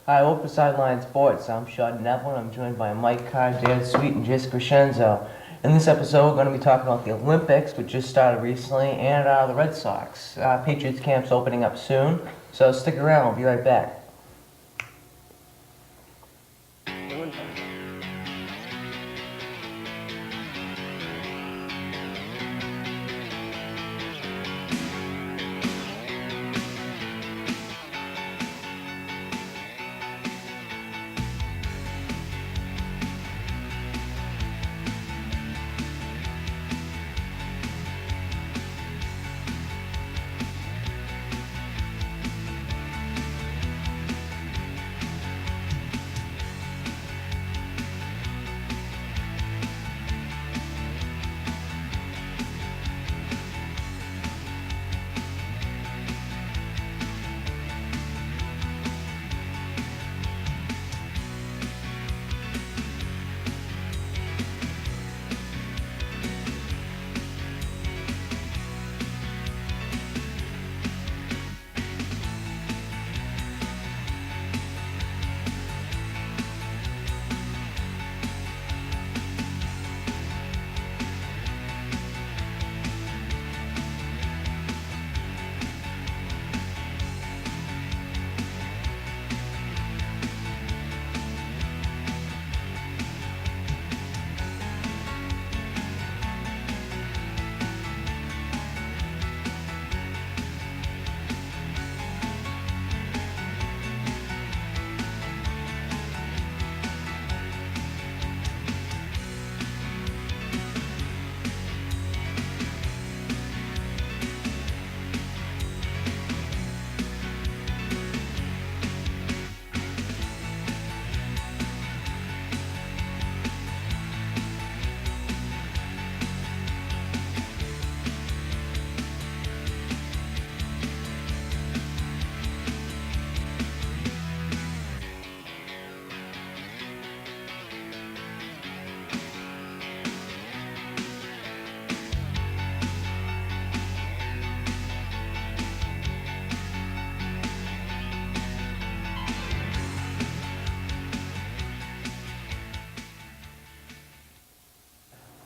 Hi, welcome to Sideline Sports. I'm Sean Nevlin. I'm joined by Mike Carr, Dan Sweet, and Jess Crescenzo. In this episode, we're going to be talking about the Olympics, which just started recently, and the Red Sox. Patriots camp's opening up soon, so stick around. We'll be right back.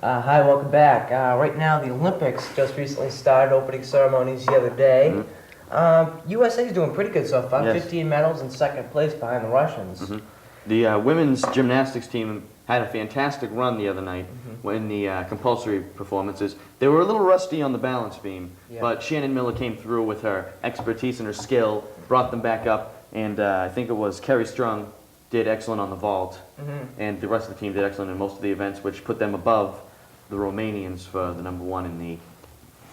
Hi, welcome back. Right now, the Olympics just recently started opening ceremonies the other day. USA is doing pretty good so far. Yes. 15 medals in second place behind the Russians. The women's gymnastics team had a fantastic run the other night in the compulsory performances. They were a little rusty on the balance beam, but Shannon Miller came through with her expertise and her skill, brought them back up, and I think it was Kerry Strung did excellent on the vault, and the rest of the team did excellent in most of the events, which put them above the Romanians for the number one in the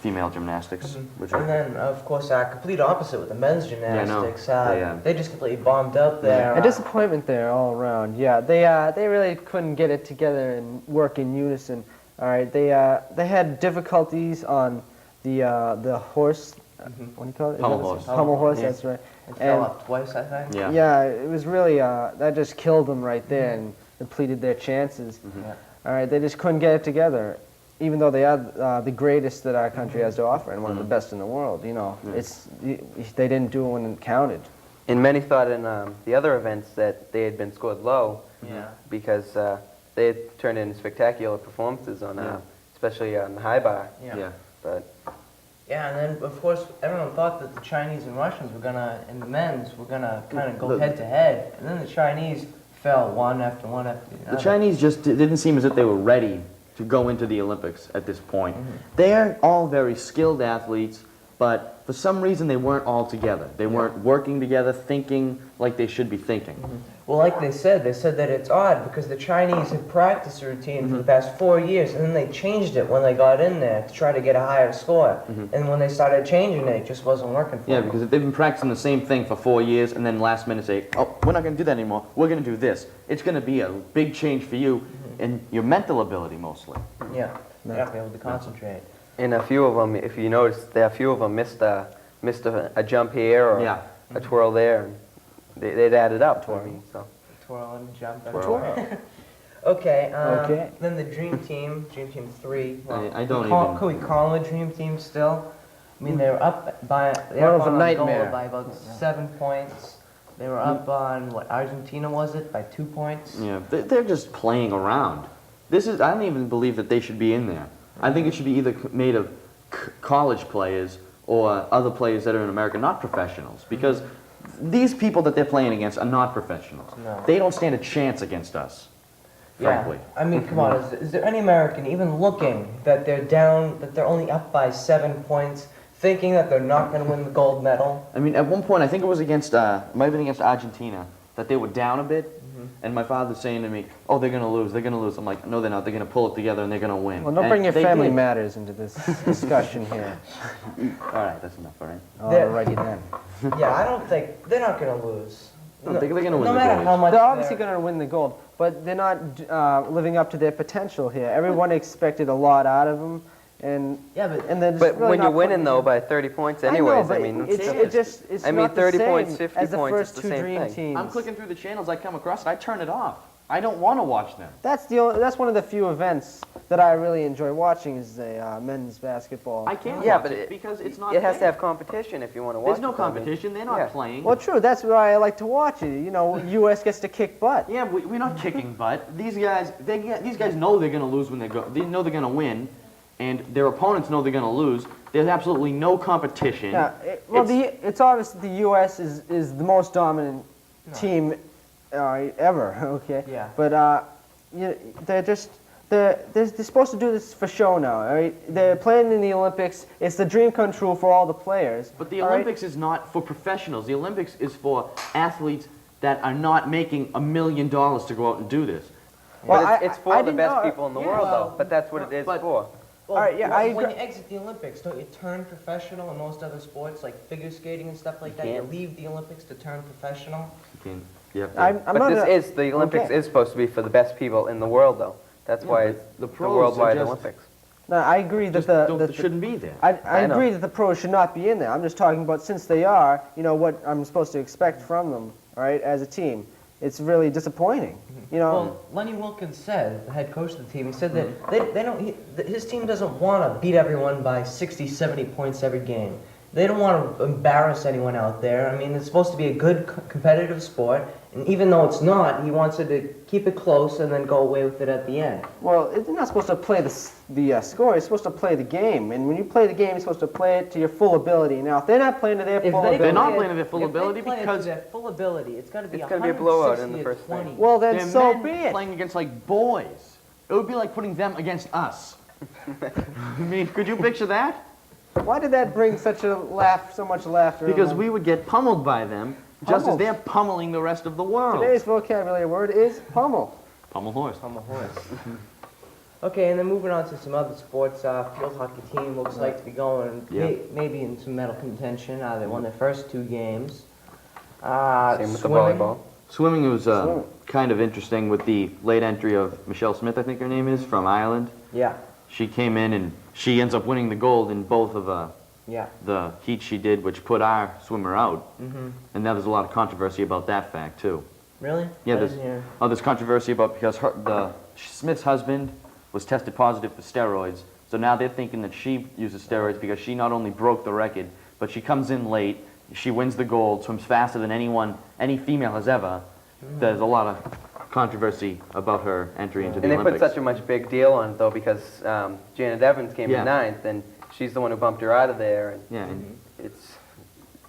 female gymnastics. Which And then, of course, complete opposite with the men's gymnastics. They just completely bombed out there. A disappointment there all around. Yeah, they really couldn't get it together and work in unison. All right, they had difficulties on the horse. What do you call it? Pommel horse. Pommel horse. Yeah. That's right. It fell off twice, I think. Yeah. Yeah, it was really that just killed them right there and depleted their chances. All right, they just couldn't get it together, even though they are the greatest that our country has to offer and one of the best in the world. You know, they didn't do it when it counted. And many thought in the other events that they had been scored low because they had turned in spectacular performances on, especially on the high bar. But and then, of course, everyone thought that the Chinese and Russians were gonna, in the men's, were gonna kind of go head to head, and then the Chinese fell one after one after the other. The Chinese just didn't seem as if they were ready to go into the Olympics at this point. They're all very skilled athletes, but for some reason they weren't all together. They weren't working together, thinking like they should be thinking. Well, like they said that it's odd because the Chinese had practiced the routine for the past 4 years, and then they changed it when they got in there to try to get a higher score. And when they started changing it, it just wasn't working for them. Yeah, because if they've been practicing the same thing for 4 years and then last minute say, oh, we're not going to do that anymore, we're going to do this. It's going to be a big change for you and your mental ability mostly. Yeah, you have to be able to concentrate. and a few of them, if you notice, a few of them missed a jump here or a twirl there. And they'd added up for me. So. Twirl and jump. Twirl. Okay. Then the Dream Team 3. Well, I don't could we call them a Dream Team still? I mean, they were up by Well, it was a nightmare. by about 7 points. They were up on, what, Argentina was it, by 2 points? Yeah, they're just playing around. I don't even believe that they should be in there. I think it should be either made of college players or other players that are in America, not professionals. Because these people that they're playing against are not professionals. No. They don't stand a chance against us, frankly. Yeah. I mean, come on, is there any American even looking that they're down, that they're only up by 7 points, thinking that they're not going to win the gold medal? I mean, at one point, I think it was against, might have been against Argentina, that they were down a bit. And my father's saying to me, oh, they're going to lose, they're going to lose. I'm like, no, they're not. They're going to pull it together and they're going to win. Well, don't And bring your they family did. matters into this discussion here. All right, that's enough, all right? Alrighty then. Yeah, I don't think, they're not going to lose. I don't think they're going to win No the matter gold. how much They're obviously going to win the gold, but they're not living up to their potential here. Everyone expected a lot out of them, and Yeah, but and they're just But really when not you're winning putting- though by 30 points I know, anyways, but it's it's I mean, not the 30 same points, 50 as the points, first it's the two same dream thing. teams. I'm clicking through the channels I come across and I turn it off. I don't want to watch them. That's one of the few events that I really enjoy watching is the men's basketball. I can't Yeah, watch but it because it's not It has to fair. have competition if you want to watch There's no it, I mean, competition. They're not yeah. playing. Well, true. That's why I like to watch it. You know, U.S. gets to kick butt. Yeah, we're not kicking butt. These guys know they're going to lose when they go. They know they're going to win, and their opponents know they're going to lose. There's absolutely no competition. Yeah. It's obvious that the U.S. is the most dominant team ever. Okay. Yeah. But they're supposed to do this for show now. All right. They're playing in the Olympics. It's the dream come true for all the players. But the all right? Olympics is not for professionals. The Olympics is for athletes that are not making $1 million to go out and do this. Well, But it's for I the didn't best know- people in the yeah, world well, though, but that's what it is but- for. Well, All right, yeah, I when agree. you exit the Olympics, don't you turn professional in most other sports, like figure skating and stuff like that? You can't. leave the Olympics to turn professional? I'm But not this the Olympics okay. is supposed to be for the best people in the world though. That's Yeah, why but it's the the pros are worldwide just- Olympics. No, I agree that Just shouldn't be there. I I know. agree that the pros should not be in there. I'm just talking about since they are, you know, what I'm supposed to expect from them, all right, as a team. It's really disappointing, you know. Well, Lenny Wilkins said, the head coach of the team, he said that they don't, his team doesn't want to beat everyone by 60, 70 points every game. They don't want to embarrass anyone out there. I mean, it's supposed to be a good competitive sport, and even though it's not, he wants it to keep it close and then go away with it at the end. Well, it's not supposed to play the score. It's supposed to play the game, and when you play the game, you're supposed to play it to your full ability. Now, if they're not playing to their full ability, They're not playing to their full ability if they play because- it to their full ability, it's got to be It's gonna be a blowout in the 160 first to 20. thing. well, then They're so men be it. playing against like boys. It would be like putting them against us. I mean, could you picture that? Why did that bring so much laughter? Because among- we would get pummeled by them, just as Pummeled. they're pummeling the rest of the world. Today's vocabulary word is pummel. Pummel horse. I'm a horse. Okay, and then moving on to some other sports, field hockey team looks like to be going maybe in some medal contention. They won their first 2 games. Same with the swimming. volleyball. Swimming was kind of interesting with the late entry of Michelle Smith, I think her name is, from Ireland. Yeah, She came in and she ends up winning the gold in both of yeah. the heats she did, which put our swimmer out. Mm-hmm. And now there's a lot of controversy about that fact, too. Really? Yeah, I there's, didn't hear. there's controversy about because Smith's husband was tested positive for steroids. So now they're thinking that she uses steroids because she not only broke the record, but she comes in late, she wins the gold, swims faster than any female has ever. There's a lot of controversy about her entry into the And they Olympics. put such a much big deal on it though because Janet Evans came Yeah. in 9th and she's the one who bumped her out of there. And Yeah, and it's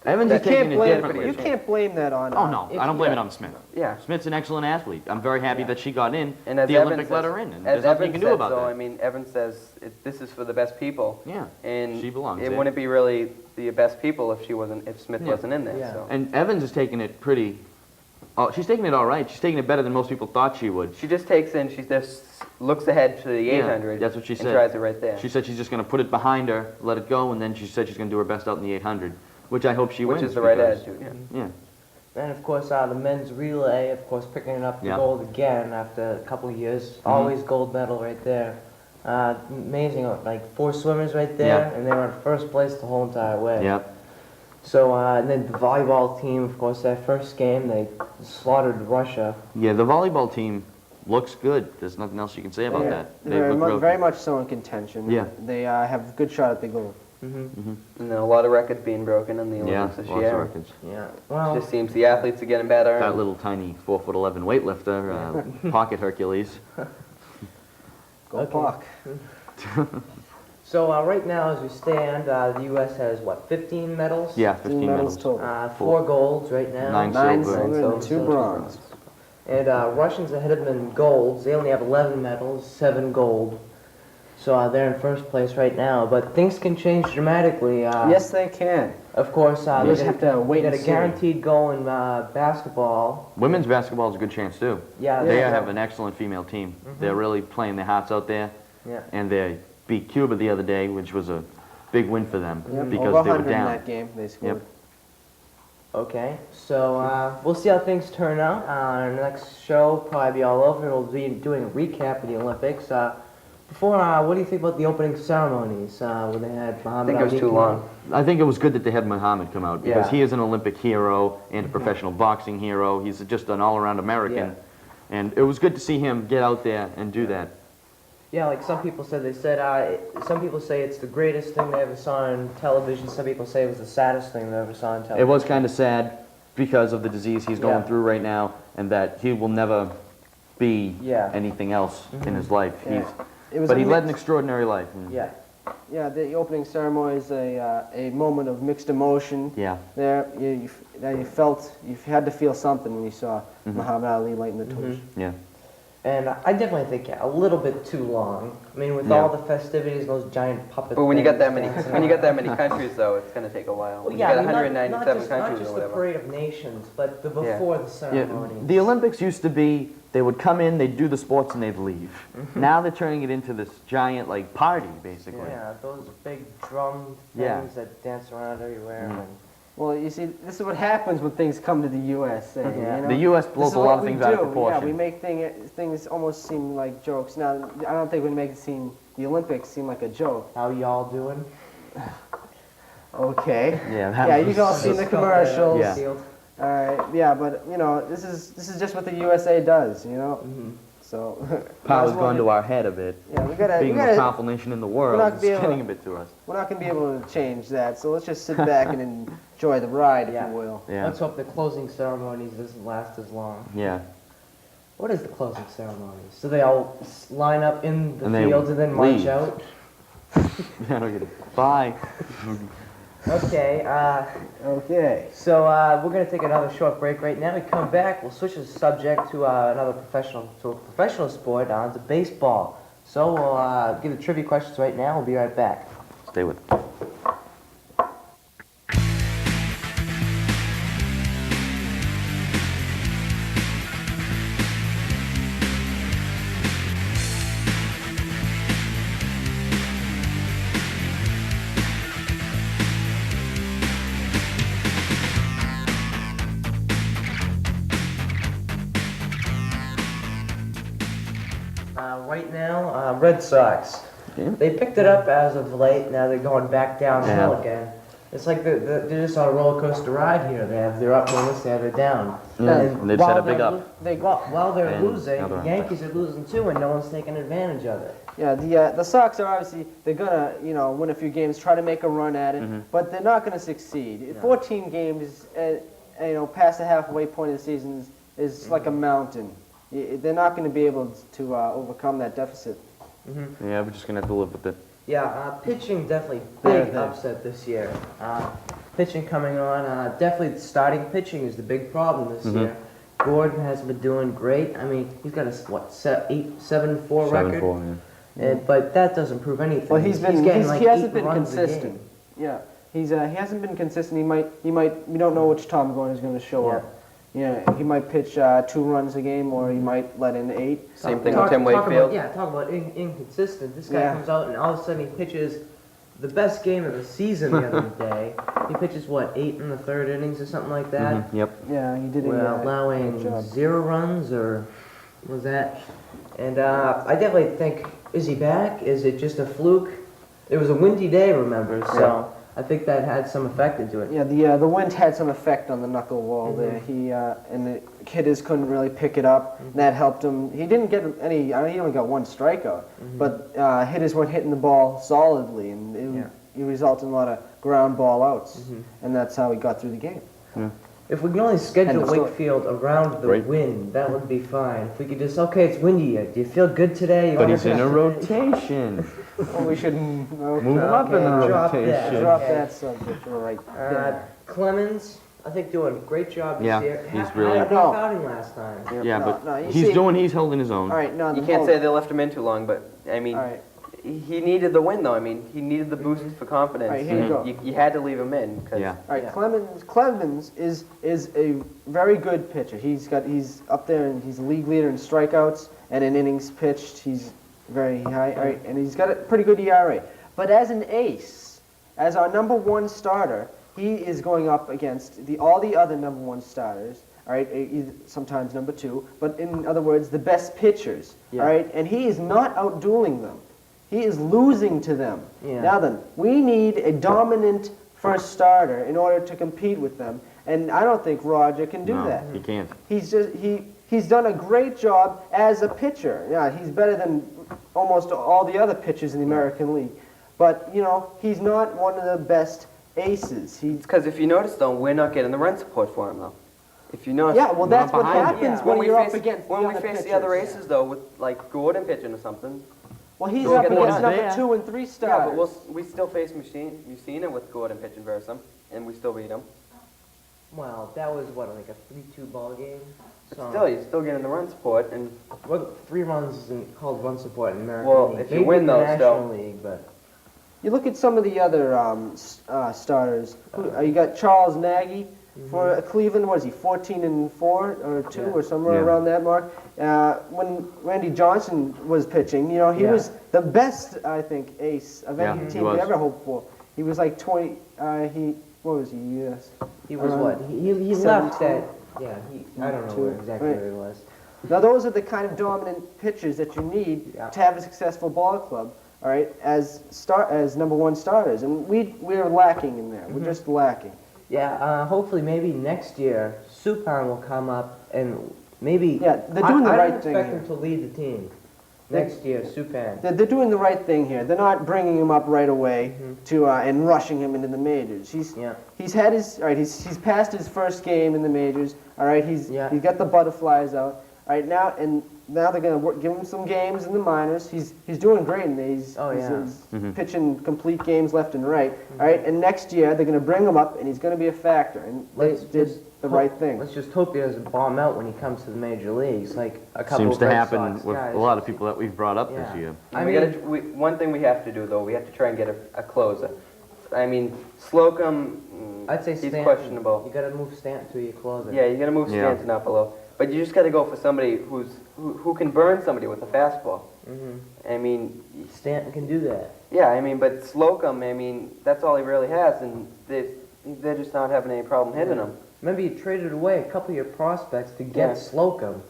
Evans is that- taking it blame, differently. you can't blame that on. Oh, no, I don't blame it on Smith. yeah. Smith's an excellent athlete. I'm very happy that she got in. And as The Evans Olympic let says- her in, and as there's nothing you Evans can do said, about so, that. I mean, Evans says this is for the best people. Yeah, And she belongs it there. wouldn't be really the best people if Smith Yeah. wasn't in there. Yeah. So. And Evans is taking it pretty... Oh, she's taking it all right. She's taking it better than most people thought she would. She just takes in, she just looks ahead to the Yeah, 800. that's what she and said. tries it right there. She said she's just going to put it behind her, let it go, and then she said she's going to do her best out in the 800, which I hope she Which wins. is the right because- attitude. Yeah. Yeah. And of course, the men's relay, of course, picking up the Yeah. gold again after a couple of years. Always gold medal right there. Amazing, like 4 swimmers right there, Yeah. and they were in first place the whole entire way. Yep. So, and then the volleyball team, of course, their first game, they slaughtered Russia. Yeah, the volleyball team looks good. There's nothing else you can say about that. They They're look real very much so in contention. Yeah. They have a good shot at the gold. And then a lot of records being broken in the Olympics this lots year. of records. Yeah. It Well, just seems the athletes are getting better. That and- little tiny 4'11" weightlifter, Pocket Hercules. Go Okay. Puck. so right now, as we stand, the U.S. has what, 15 medals? Yeah, 15 15 medals medals. total. 4 golds right now. 9 9 silver. silver and 2 Silver, bronze. And Russians ahead of them in golds. They only have 11 medals, 7 gold. So they're in first place right now. But things can change dramatically. Yes, they can. Of course, You just have to wait they and got a see. guaranteed goal in basketball. Women's basketball is a good chance, too. Yeah, They yeah. have an excellent female team. They're really playing their hearts out there. Yeah. And they beat Cuba the other day, which was a big win for them Yep, because over they were 100 in down. that game they scored. Yep. Okay, so we'll see how things turn out. Our next show will probably be all over. We'll be doing a recap of the Olympics. Before, what do you think about the opening ceremonies when they had I Muhammad think it was Ali too come long. out? I think it was good that they had Muhammad come out because Yeah. he is an Olympic hero and a professional boxing hero. He's just an all-around American. And it was good to see him get out there and do that. Yeah, like some people said, some people say it's the greatest thing they ever saw on television. Some people say it was the saddest thing they ever saw on television. It was kind of sad because of the disease he's going Yeah. through right now and that he will never be Yeah. anything else in his life. Yeah. It was But a he led an mix- extraordinary life. And Yeah. Yeah, the opening ceremony is a moment of mixed emotion. Yeah. There, you had to feel something when you saw Muhammad Ali lighting the torch. Yeah. And I definitely think a little bit too long. I mean, with Yeah. all the festivities, those giant puppet But when you got that things many, dancing when you got that around. many countries, though, it's going to take a while. Well, When yeah, you got I mean, 197 not countries just or the whatever. parade of nations, but the Yeah. before the Yeah, ceremonies. the Olympics used to be, they would come in, they'd do the sports, and they'd leave. Now they're turning it into this giant, like, party, basically. Yeah, those big drum things Yeah. that dance around everywhere. And Well, you see, this is what happens when things come to the USA. Yeah. You know? The U.S. This blows is a what lot of we things out of do. proportion. Yeah, we make things almost seem like jokes. Now, I don't think we make the Olympics seem like a joke. how y'all doing? Okay. Yeah, that Yeah, was- you've all seen the commercials. Yeah. Field. All right. Yeah, but you know, this is just what the USA does. You know. So. Power's might as well gone to our head a bit. Yeah, we gotta. Being we the most gotta powerful nation in the world, not it's be able- getting a bit to us. we're not gonna be able to change that. So let's just sit back and enjoy the ride, if Yeah. you will. Yeah. Let's hope the closing ceremonies doesn't last as long. Yeah. What is the closing ceremonies? Do they all line up in the And they fields and then march leave. out? Yeah, okay. Bye. Okay, Okay. so we're going to take another short break right now. We come back, we'll switch the subject to a professional sport, to baseball. So we'll give the trivia questions right now. We'll be right back. Stay with us. Right now, Red Sox. Yeah. They picked it up as of late. Now they're going back downhill Yeah. again. It's like they're just on a roller coaster ride here. They have their up moments, they have their down. Yeah, and they've set while a big they're up. While they're And losing, now they're the on Yankees are losing too, and no one's taking advantage of it. Yeah, the Sox are obviously they're gonna win a few games, try to make a run at it, but they're not gonna succeed. 14 games, past the halfway point of the season is like a mountain. They're not going to be able to overcome that deficit. Yeah, we're just going to have to live with it. Yeah, pitching definitely There, big there. upset this year. Pitching coming on, definitely starting pitching is the big problem this year. Gordon has been doing great. I mean, he's got a 7-4 record. 7-4, yeah. But that doesn't prove anything. Well, he hasn't 8 been runs a consistent. game. Yeah, he hasn't been consistent. We don't know which Tom Gordon is going to show up. Yeah, he might pitch 2 runs a game, or he might let in 8. Same thing with Tim Wakefield. Talk about inconsistent. This guy Yeah. comes out and all of a sudden he pitches the best game of the season the other day. He pitches, 8 in the 3rd innings or something like that? Yep. Yeah, he did a Well, allowing good job. 0 runs, or was that? And I definitely think, is he back? Is it just a fluke? It was a windy day, remember, so I think that had some effect into it. Yeah, the wind had some effect on the knuckle wall there. He and the hitters couldn't really pick it up. And that helped him. He didn't get any. He only got 1 strikeout, but hitters weren't hitting the ball solidly, and he result in a lot of ground ball outs, and that's how he got through the game. If we can only schedule End of story. Wakefield around the Right. wind, that would be fine. If we could just, okay, it's windy. Do you feel good today? You But wanna he's in a pitch today? rotation. Well, we should move Move him up in the Drop that. rotation. drop Okay. that subject right there. Clemens, I think doing a great job this Yeah, year. he's Had really- a rough No. outing last time. Yeah, No, but no, you he's see- he's holding his own. All right, no, You the can't whole- say they left him in too long, but I mean, All right. he needed the win though. I mean, he needed the boost for confidence. All right, here you go. You had to leave him in. 'Cause Yeah. All right, Yeah. Clemens is a very good pitcher. He's up there and he's a league leader in strikeouts and in innings pitched. He's very high, all right, and he's got a pretty good ERA. But as an ace, as our number one starter, he is going up against all the other number one starters. All right, sometimes number two, but in other words, the best pitchers. Yeah. All right, and he is not outdueling them. He is losing to them. Yeah. Now then, we need a dominant first starter in order to compete with them, and I don't think Roger can do No, that. he can't. He's done a great job as a pitcher. Yeah, he's better than almost all the other pitchers in the American League, but you know he's not one of the best aces. It's because if you notice though, we're not getting the run support for him though. If you notice. Yeah, well that's what behind him. happens Yeah. when we you're face, up against when the we other face pitchers. the other aces though, with like Gordon pitching or something. Well, he's We'll up get against one number there. 2 and 3 Yeah, starters. but we still face Messina with Gordon pitching versus him, and we still beat him. Well, that was what, like a 3-2 ball game? So, Still, you're still getting the run support, and what, 3 runs isn't called run support in American Well, League. if you Maybe win in the those, National though. League, but You look at some of the other starters. You got Charles Nagy for Cleveland. What is he, 14 and 4 or 2 Yeah. or somewhere Yeah. around that mark? When Randy Johnson was pitching, you know, he Yeah. was the best, I think, ace of any Yeah, he team we was. ever hoped for. He was like 20. What was he? Yes. he was Around what? He left 17. at, yeah, I don't know where exactly Right. where he was. Now those are the kind of dominant pitchers that you need Yeah. to have a successful ball club. All right, as number one starters, and we're lacking in there. We're just lacking. Yeah, hopefully maybe next year, Supan will come up and maybe... Yeah, they're doing the I right don't thing expect here. him to lead the team next year, Supan. They're doing the right thing here. They're not bringing him up right away to and rushing him into the majors. Yeah. He's had his all right. He's passed his first game in the majors. All right. He's Yeah. got the butterflies out. All right now now they're gonna give him some games in the minors. He's doing great, and he's pitching complete games left and right. All right. And next year they're gonna bring him up, and he's gonna be a factor. And they did the right thing. Let's just hope he doesn't bomb out when he comes to the major leagues, like a couple Seems of to Red happen Sox with guys. a lot of people that we've brought up Yeah. this year. I we mean, gotta, one thing we have to do though, we have to try and get a closer. I mean, Slocum, I'd say he's Stanton. questionable. You gotta move Stanton to your closer. Yeah, you got to move Yeah. Stanton up a little, but you just got to go for somebody who can burn somebody with a fastball. I mean, Stanton can do that. yeah, I mean, but Slocum, I mean, that's all he really has, and they're just not having any problem hitting him. Remember, you traded away a couple of your prospects to get Yeah. Slocum,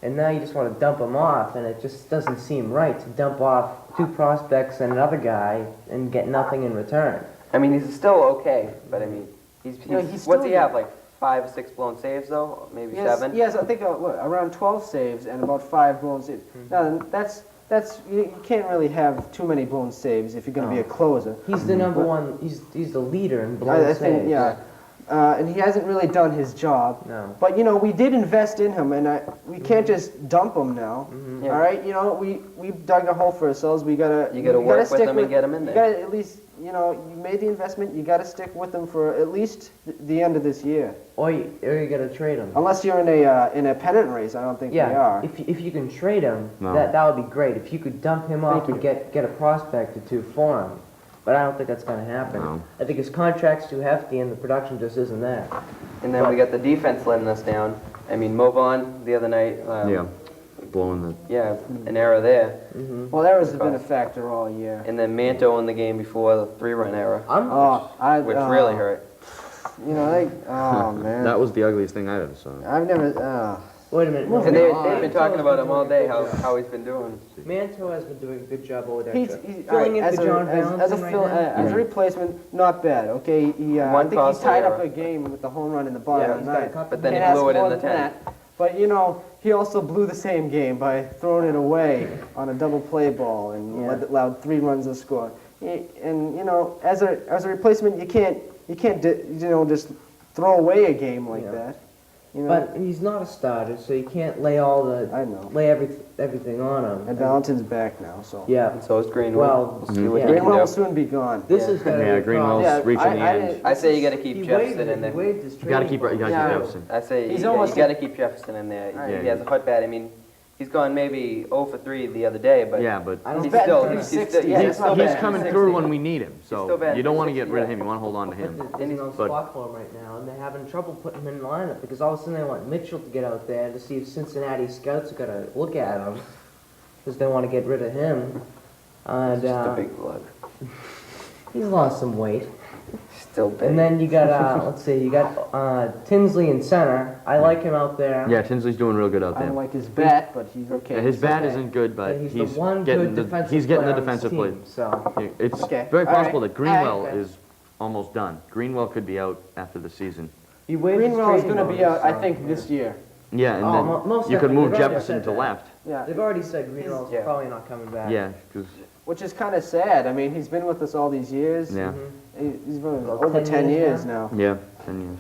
and now you just want to dump him off, and it just doesn't seem right to dump off 2 prospects and another guy and get nothing in return. I mean, he's still okay, but I mean, he's he's what's still- he have, like 5 or 6 blown saves though, maybe 7? Yes, I think around 12 saves and about 5 blown saves. Now that's you can't really have too many blown saves if you're going to be a closer. He's the number one. He's the leader in blown I saves. think, yeah. And he hasn't really done his job. No. But you know, we did invest in him, and we can't just dump him now. Yeah. All right, you know, we dug a hole for ourselves. You gotta work with stick him and get him in You there. gotta at least, you know, you made the investment. You got to stick with him for at least the end of this year. Or you gotta trade him. Unless you're in a pennant race, I don't think we Yeah, are. if you can trade him, No. that would be great. If you could dump him off and get a prospect or 2 for him. But I don't think that's going to happen. No. I think his contract's too hefty and the production just isn't there. And then we got the defense letting us down. I mean, Movon the other night. Yeah, blowing the. Yeah, an error there. Well, errors have been a factor all year. And then Manto in the game before the 3-run error, which really hurt. You know, oh man. That was the ugliest thing I've ever saw. I've never. Wait a minute. no, And Manto they've been talking has about been him all doing a day, good job. how he's been doing. Manto has been doing a good job over there. He's filling all right, in as for a, John as, Valentin as a right fill, now. as a replacement, not bad. Okay, I One think he costly tied up error. a game with the home run in the bottom Yeah, of he's the got a ninth. couple. But then he Can't blew ask it in more the than 10th. that. But you know, he also blew the same game by throwing it away on a double play ball and allowed 3 runs to score. And as a replacement, you can't just throw away a game like that. But he's not a starter, so you can't lay everything on him. And Valentin's back now, so. Yeah. And so is Greenwell. Well, We'll see what he Greenwell can will do. soon be gone. this is gonna Yeah, be a Greenwell's problem. reaching the end. I say you got to keep He Jefferson in He there. waived his You gotta keep training Yeah. Jefferson. I say He's you almost- got to keep Jefferson in there. Right. He has a hot bat. I mean, he's gone maybe 0 for 3 the other day, but Yeah, but I don't he's think still he's he's 60. still, Yeah, he's that's still not he's bad. coming 60. through when we need him. still So bad you don't for want to get 60, rid of yeah. him. You want to hold on to him. There's no But- spot for him right now, and they're having trouble putting him in the lineup because all of a sudden they want Mitchell to get out there to see if Cincinnati scouts are gonna look at him because they want to get rid of him. And Just a big blood. he's lost some weight. Still big. And then you got let's see, you got Tinsley in center. I like him out there. Yeah, Tinsley's doing real good out I there. don't like his bat, but he's okay. Yeah, his bat Okay. isn't good, but But he's the one getting good defensive he's getting player the on this defensive play. team, so Yeah, it's Okay. very All possible right. that Greenwell All right. is almost done. Greenwell could be out after the season. he waived his Greenwell's trade going to be notice, out, I so, think, yeah. this year. Yeah, and Oh, then most you could definitely. move They've already Jefferson said to that. left. Yeah. They've already said Greenwell's Yeah. probably not coming back. Yeah, because Which is kind of sad. I mean, he's been with us all these years. yeah, He's been About over 10 10 years years now. yeah, 10 years.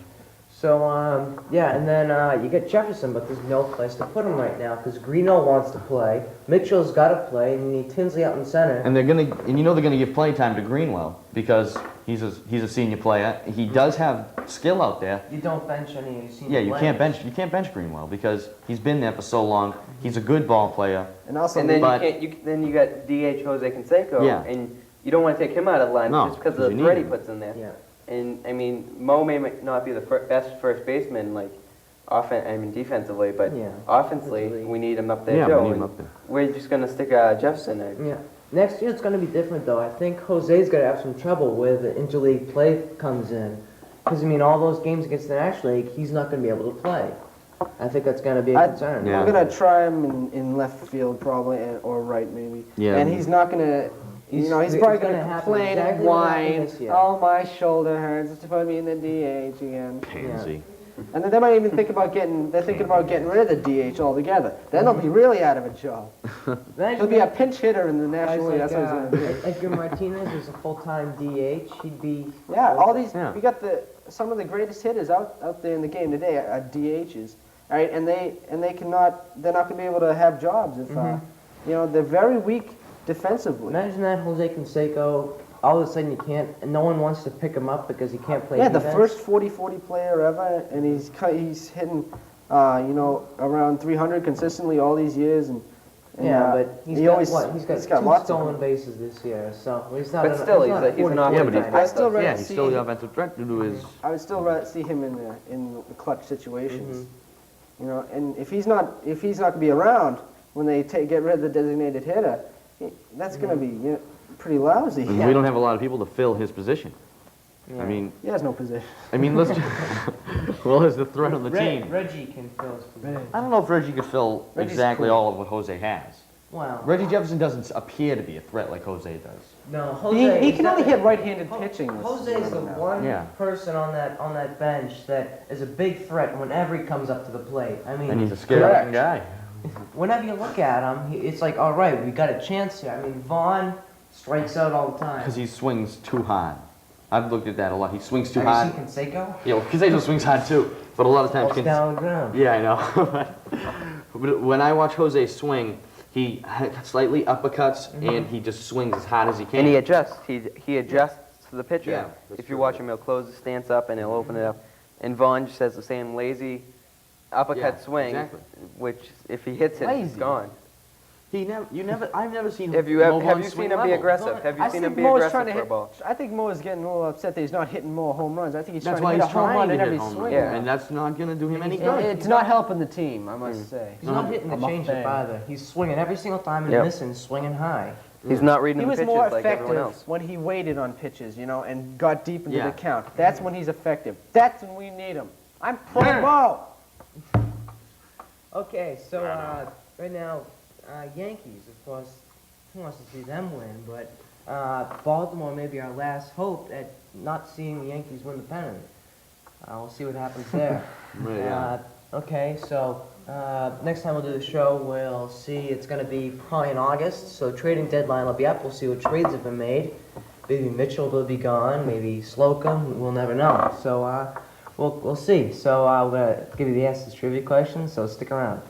So, yeah, and then you get Jefferson, but there's no place to put him right now because Greeno wants to play, Mitchell's got to play, and you need Tinsley out in center. And they're gonna give play time to Greenwell because he's a senior player. He does have skill out there. You don't bench any senior Yeah, you can't bench Greenwell because he's been there for so long. He's a good ball player. And also, And then But- then you got DH Jose Canseco, Yeah. and you don't want to take him out of the line No, just because of 'cause the you need threat he him. puts in there. Yeah. And I mean, Mo may not be the best first baseman, like defensively, but Yeah. offensively, Offensively. we need him up there Yeah, too. we need him and up there. We're just gonna stick Jefferson there. Yeah. Next year it's going to be different though. I think Jose's going to have some trouble where the interleague play comes in. Because, I mean, all those games against the National League, he's not going to be able to play. I think that's going to be a concern. Yeah. I'm going to try him in left field probably, or right maybe. Yeah. And he's not going to, he's It's probably gonna going to happen complain exactly and what happened whine. this year. Oh, my shoulder hurts. Just put me in the DH again. Pansy. And then they might even think about they're thinking about getting rid of the DH altogether. Then they'll be really out of a job. He'll be a pinch hitter in the Guys National League. like, That's what he's going to do. Edgar Martinez is a full-time DH. He'd be... Yeah, all these, Yeah. we got some of the greatest hitters out there in the game today are DHs. All right, and they're not going to be able to have jobs if, they're very weak defensively. Imagine that Jose Canseco, all of a sudden you can't, and no one wants to pick him up because he can't play Yeah, the defense. first 40-40 player ever, and he's hitting, around 300 consistently all these years, and Yeah, but he's he got always, what? He's got two lots stolen of bases this year, so he's not. But still, he's not an 40 offensive Yeah, but he's- guy. I still rather Yeah, he's still see- the offensive threat due to his. I would still rather see him in the clutch situations. And if he's not going to be around when they get rid of the designated hitter, that's going to be pretty lousy. We don't have a lot of people to fill his position. I mean, He has no position. let's. Well, there's the threat on the team. Reggie can fill his position. I don't know if Reggie could fill Reggie's exactly cool. all of what Jose has. Wow. Reggie Jefferson doesn't appear to be a threat like Jose does. No, Jose. He he's can only not- hit right-handed pitching. Jose's the one Yeah. person on that bench that is a big threat whenever he comes up to the plate. I mean, And he's a scary-looking guy. whenever you look at him, it's like, all right, we got a chance here. I mean, Vaughn strikes out all the time. Because he swings too hard. I've looked at that a lot. He swings too Have hard. you seen Canseco? Yeah, well, Canseco swings hard too, but a lot of times. Falls down on the ground. Yeah, I know. But when I watch Jose swing, he slightly uppercuts and he just swings as hard as he can. And he adjusts. He adjusts to the pitcher. Yeah, that's If you true. watch him, he'll close his stance up and he'll open it up. And Vaughn just has the same lazy uppercut Yeah, swing, exactly. which if he hits it, it's Lazy. gone. I've never seen him. Have you Vaughn seen swing him be level. aggressive? Have you I seen him think be Mo is aggressive trying to for a hit. ball? I think Mo is getting a little upset that he's not hitting more home runs. I think he's That's trying why to he's hit a home run trying in to every hit home swing. runs, Yeah. and that's not going to do him any Yeah. good. It's not helping the team, I must say. He's not hitting the I'm a changeup fan. either. He's swinging every single time and Yep. missing, swinging high. He's not reading He the was pitches more like everyone effective else. when he waited on pitches, and got deep into Yeah. the count. That's when he's effective. That's when we need him. I'm pro Mo. Okay, so right now, Yankees, of course, who wants to see them win? But Baltimore may be our last hope at not seeing the Yankees win the pennant. We'll see what happens there. Yeah. Okay, so next time we'll do the show, we'll see. It's going to be probably in August, so trading deadline will be up. We'll see what trades have been made. maybe Mitchell will be gone, maybe Slocum. We'll never know. So we'll see. So we're gonna give you the answers to trivia questions. So stick around.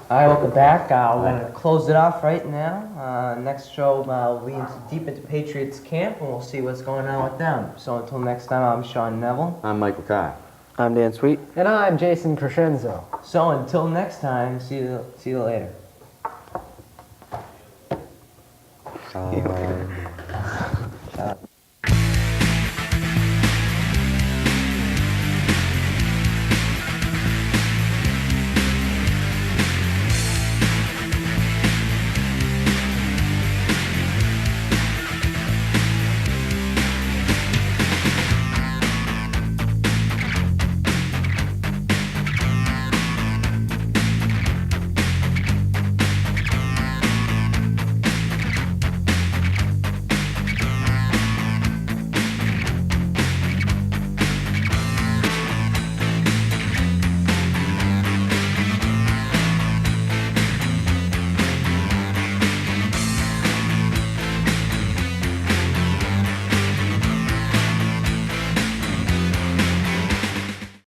All right, welcome back. We're going to close it off right now. Next show, we'll be deep into Patriots camp, and we'll see what's going on with them. So until next time, I'm Sean Neville. I'm Michael Carr. I'm Dan Sweet. And I'm Jason Crescenzo. So until next time, see you later.